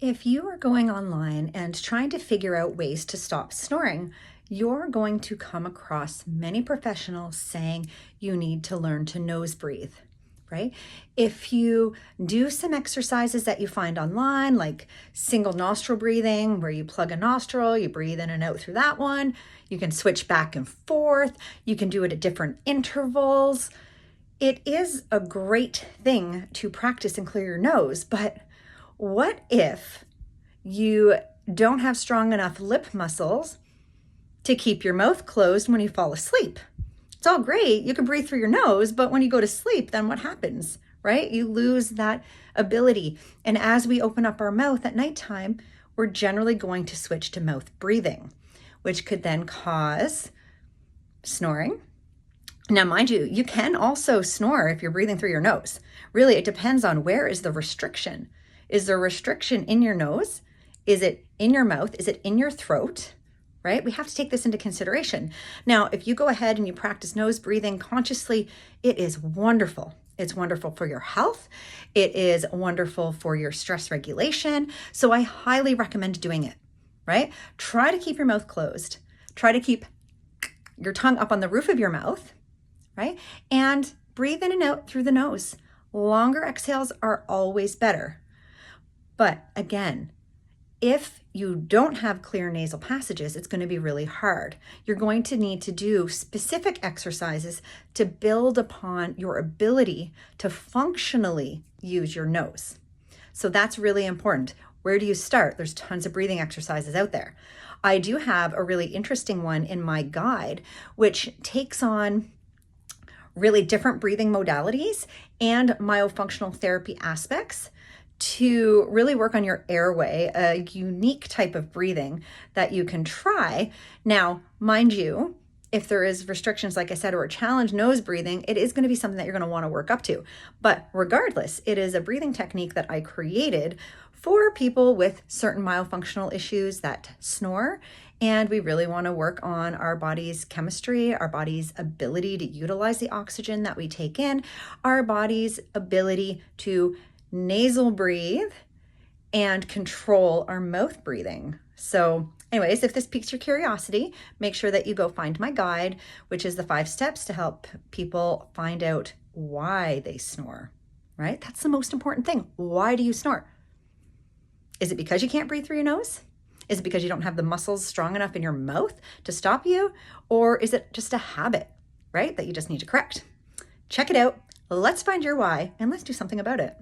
If you are going online and trying to figure out ways to stop snoring, you're going to come across many professionals saying you need to learn to nose breathe, right? If you do some exercises that you find online, like single nostril breathing, where you plug a nostril, you breathe in and out through that one, you can switch back and forth, you can do it at different intervals. It is a great thing to practice and clear your nose, but what if you don't have strong enough lip muscles to keep your mouth closed when you fall asleep? It's all great. You can breathe through your nose, but when you go to sleep, then what happens, right? You lose that ability. And as we open up our mouth at nighttime, we're generally going to switch to mouth breathing, which could then cause snoring. Now, mind you, you can also snore if you're breathing through your nose. Really, it depends on where is the restriction. Is there a restriction in your nose? Is it in your mouth? Is it in your throat? Right? We have to take this into consideration. Now, if you go ahead and you practice nose breathing consciously, it is wonderful. It's wonderful for your health. It is wonderful for your stress regulation. So I highly recommend doing it, right? Try to keep your mouth closed. Try to keep your tongue up on the roof of your mouth, right? And breathe in and out through the nose. Longer exhales are always better. But again, if you don't have clear nasal passages, it's going to be really hard. You're going to need to do specific exercises to build upon your ability to functionally use your nose. So that's really important. Where do you start? There's tons of breathing exercises out there. I do have a really interesting one in my guide, which takes on really different breathing modalities and myofunctional therapy aspects to really work on your airway, a unique type of breathing that you can try. Now, mind you, if there is restrictions, like I said, or a challenge nose breathing, it is going to be something that you're going to want to work up to. But regardless, it is a breathing technique that I created for people with certain myofunctional issues that snore. And we really want to work on our body's chemistry, our body's ability to utilize the oxygen that we take in, our body's ability to nasal breathe and control our mouth breathing. So anyways, if this piques your curiosity, make sure that you go find my guide, which is the 5 steps to help people find out why they snore, right? That's the most important thing. Why do you snore? Is it because you can't breathe through your nose? Is it because you don't have the muscles strong enough in your mouth to stop you? Or is it just a habit, right, that you just need to correct? Check it out. Let's find your why and let's do something about it.